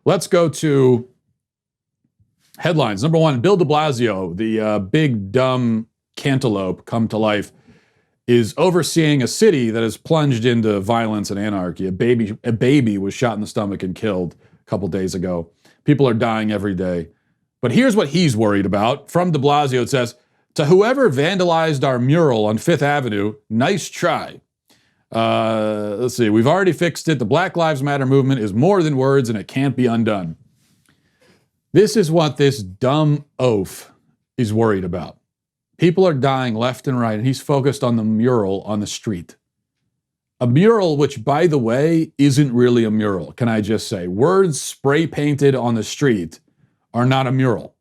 Let's go to headlines. Number one, Bill de Blasio, the big dumb cantaloupe come to life, is overseeing a city that has plunged into violence and anarchy. A baby was shot in the stomach and killed a couple days ago. People are dying every day. But here's what he's worried about. From de Blasio, it says, "To whoever vandalized our mural on Fifth Avenue, nice try. Let's see, we've already fixed it. The Black Lives Matter movement is more than words and it can't be undone." This is what this dumb oaf is worried about. People are dying left and right, and he's focused on the mural on the street. A mural, which, by the way, isn't really a mural, can I just say? Words spray painted on the street are not a mural.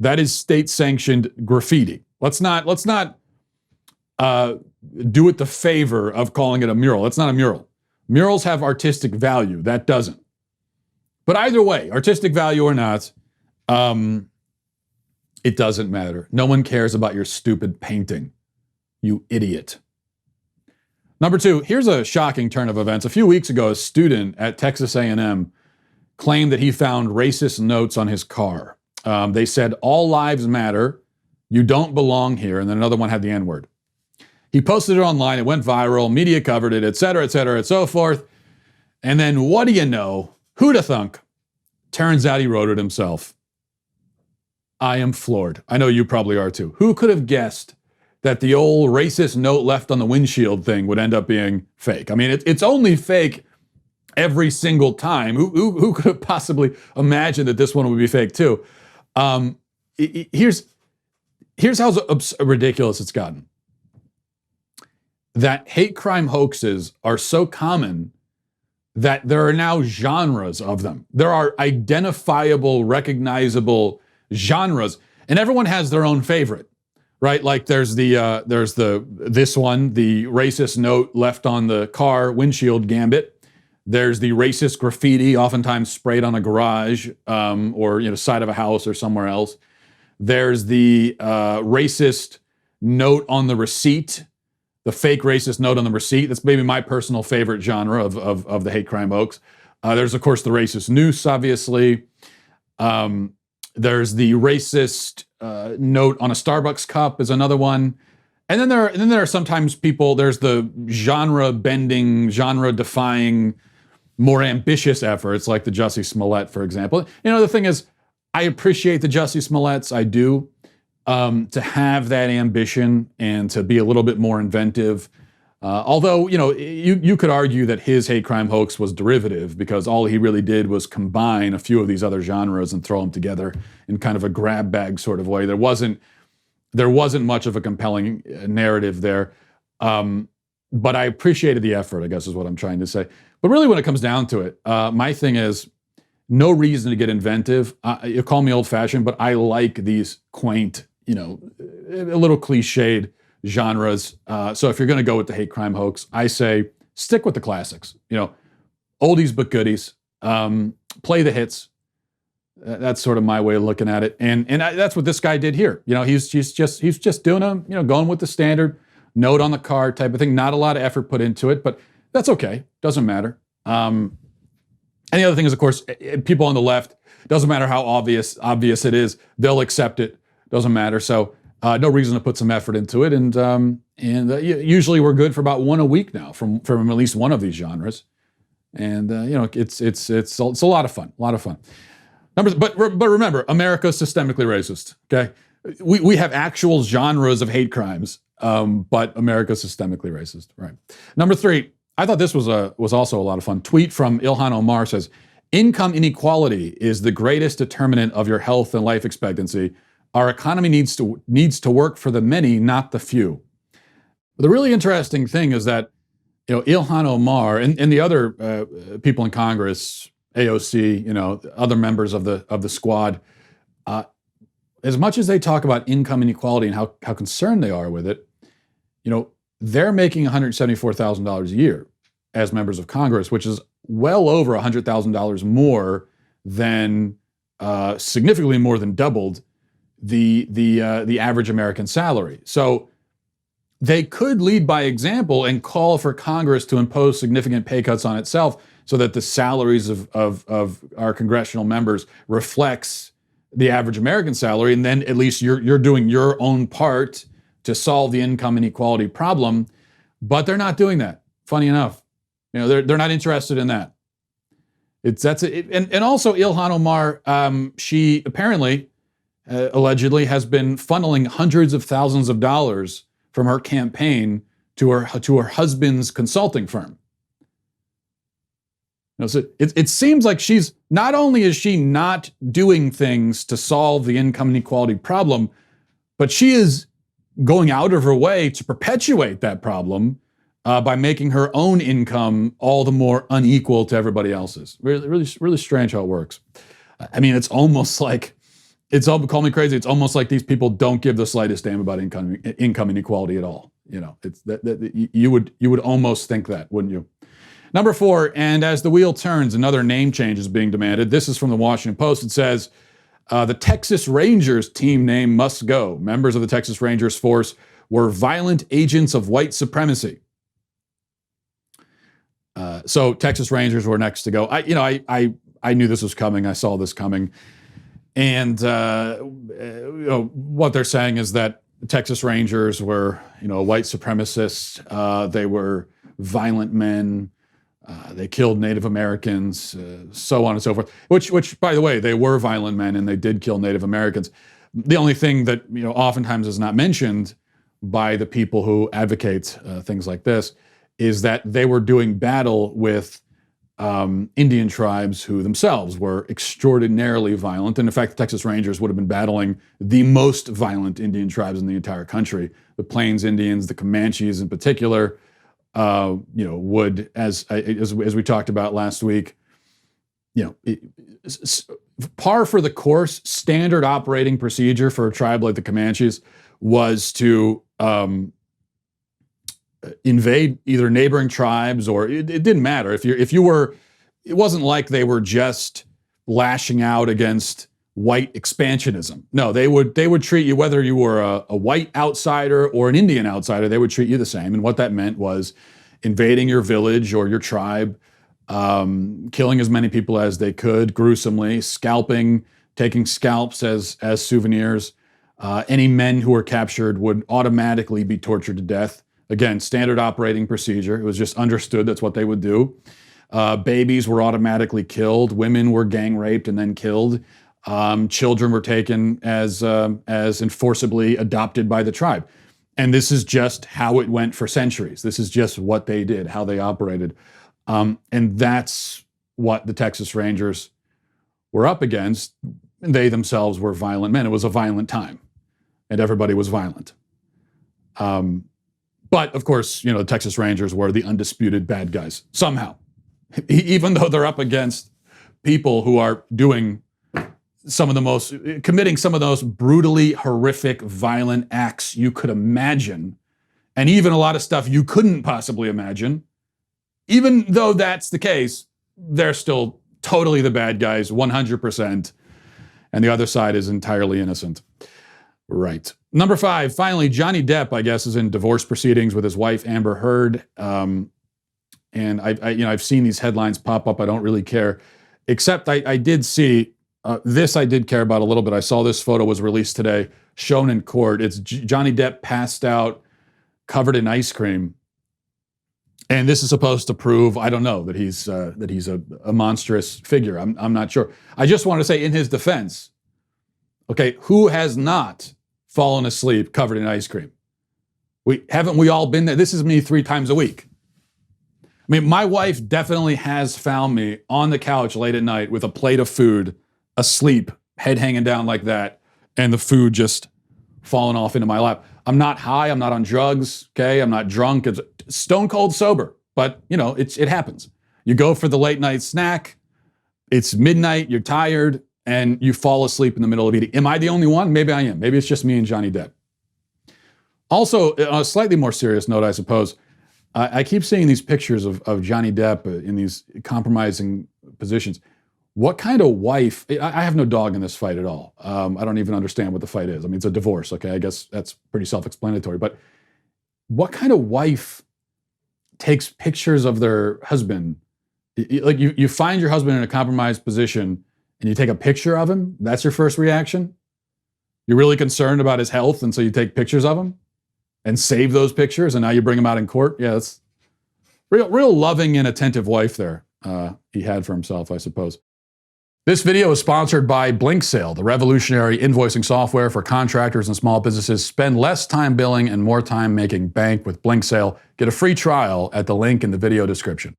That is state-sanctioned graffiti. Let's not do it the favor of calling it a mural. It's not a mural. Murals have artistic value. That doesn't. But either way, artistic value or not, it doesn't matter. No one cares about your stupid painting, you idiot. Number two, here's a shocking turn of events. A few weeks ago, a student at Texas A&M claimed that he found racist notes on his car. They said, "All lives matter, you don't belong here," and then another one had the N-word. He posted it online, it went viral, media covered it, et cetera, and so forth. And then what do you know? Who'da thunk? Turns out he wrote it himself. I am floored. I know you probably are too. Who could have guessed that the old racist note left on the windshield thing would end up being fake? I mean, it's only fake every single time. Who could have possibly imagined that this one would be fake too? Here's how ridiculous it's gotten. That hate crime hoaxes are so common that there are now genres of them. There are identifiable, recognizable genres, and everyone has their own favorite, right? Like there's this one, the racist note left on the car windshield gambit. There's the racist graffiti, oftentimes sprayed on a garage or side of a house or somewhere else. There's the racist note on the receipt. The fake racist note on the receipt. That's maybe my personal favorite genre of the hate crime hoax. There's, of course, the racist noose, obviously. There's the racist note on a Starbucks cup is another one. And then there are sometimes people, there's the genre-bending, genre-defying, more ambitious efforts, like the Jussie Smollett, for example. The thing is, I appreciate the Jussie Smolletts, I do. To have that ambition and to be a little bit more inventive. Although, you could argue that his hate crime hoax was derivative because all he really did was combine a few of these other genres and throw them together in kind of a grab bag sort of way. There wasn't much of a compelling narrative there. But I appreciated the effort, I guess is what I'm trying to say. But really when it comes down to it, my thing is, no reason to get inventive. You call me old-fashioned, but I like these quaint, a little cliched genres. So if you're going to go with the hate crime hoax, I say stick with the classics. Oldies but goodies. Play the hits. That's sort of my way of looking at it, and that's what this guy did here. He's just doing going with the standard note on the card type of thing. Not a lot of effort put into it, but that's okay. Doesn't matter. And the other thing is, of course, people on the left, doesn't matter how obvious it is, they'll accept it. Doesn't matter. So no reason to put some effort into it. And usually we're good for about one a week now from at least one of these genres. And it's a lot of fun. A lot of fun. But remember, America is systemically racist. Okay, we have actual genres of hate crimes, but America is systemically racist. Right. Number three. I thought this was also a lot of fun. Tweet from Ilhan Omar says, "Income inequality is the greatest determinant of your health and life expectancy. Our economy needs to work for the many, not the few." But the really interesting thing is that Ilhan Omar and the other people in Congress, AOC, other members of the squad, as much as they talk about income inequality and how concerned they are with it, they're making $174,000 a year as members of Congress, which is well over $100,000 more than, significantly more than doubled the average American salary. So they could lead by example and call for Congress to impose significant pay cuts on itself. so that the salaries of our congressional members reflects the average American salary, and then at least you're doing your own part to solve the income inequality problem. But they're not doing that. Funny enough, they're not interested in that. And also Ilhan Omar, she apparently, allegedly, has been funneling hundreds of thousands of dollars from her campaign to her husband's consulting firm. So it seems like she's not only is she not doing things to solve the income inequality problem, but she is going out of her way to perpetuate that problem by making her own income all the more unequal to everybody else's. Really strange how it works. I mean, it's almost like, call me crazy, it's almost like these people don't give the slightest damn about income inequality at all. It's you would almost think that, wouldn't you? Number 4, and as the wheel turns, another name change is being demanded. This is from the Washington Post. It says, the Texas Rangers team name must go. Members of the Texas Rangers force were violent agents of white supremacy. So Texas Rangers were next to go. I knew this was coming. I saw this coming. And what they're saying is that Texas Rangers were, white supremacists. They were violent men. They killed Native Americans, so on and so forth. Which, by the way, they were violent men and they did kill Native Americans. The only thing that oftentimes is not mentioned by the people who advocate things like this is that they were doing battle with Indian tribes who themselves were extraordinarily violent. And in fact, the Texas Rangers would have been battling the most violent Indian tribes in the entire country. The Plains Indians, the Comanches in particular, would, as we talked about last week, par for the course, standard operating procedure for a tribe like the Comanches was to invade either neighboring tribes, or it didn't matter if you were. It wasn't like they were just lashing out against white expansionism. No, they would treat you, whether you were a white outsider or an Indian outsider, they would treat you the same. And what that meant was invading your village or your tribe, killing as many people as they could gruesomely, scalping, taking scalps as souvenirs. Any men who were captured would automatically be tortured to death. Again, standard operating procedure. It was just understood that's what they would do. Babies were automatically killed. Women were gang raped and then killed. Children were taken as enforceably adopted by the tribe. And this is just how it went for centuries. This is just what they did, how they operated. And that's what the Texas Rangers were up against. They themselves were violent men. It was a violent time, and everybody was violent. But of course, the Texas Rangers were the undisputed bad guys somehow, even though they're up against people who are committing some of the most brutally horrific, violent acts you could imagine, and even a lot of stuff you couldn't possibly imagine. Even though that's the case, they're still totally the bad guys, 100%, and the other side is entirely innocent. Right. Number 5, finally, Johnny Depp, I guess, is in divorce proceedings with his wife, Amber Heard. And I've seen these headlines pop up. I don't really care, except I did see this. I did care about a little bit. I saw this photo was released today, shown in court. It's Johnny Depp passed out, covered in ice cream, and this is supposed to prove, I don't know, that he's a monstrous figure. I'm not sure. I just want to say, in his defense, okay, who has not fallen asleep covered in ice cream? Haven't we all been there? This is me 3 times a week. I mean, my wife definitely has found me on the couch late at night with a plate of food, asleep, head hanging down like that, and the food just falling off into my lap. I'm not high, I'm not on drugs, okay? I'm not drunk, it's stone cold sober, but it happens. You go for the late night snack, it's midnight, you're tired, and you fall asleep in the middle of eating. Am I the only one? Maybe I am. Maybe it's just me and Johnny Depp. Also, on a slightly more serious note, I suppose, I keep seeing these pictures of Johnny Depp in these compromising positions. What kind of wife? I have no dog in this fight at all. I don't even understand what the fight is. I mean, it's a divorce, okay? I guess that's pretty self-explanatory. But what kind of wife takes pictures of their husband Like you find your husband in a compromised position and you take a picture of him, that's your first reaction? You're really concerned about his health, and so you take pictures of him and save those pictures, and now you bring him out in court? Yeah, that's real loving and attentive wife there he had for himself, I suppose. This video is sponsored by BlinkSale, the revolutionary invoicing software for contractors and small businesses. Spend less time billing and more time making bank with BlinkSale. Get a free trial at the link in the video description.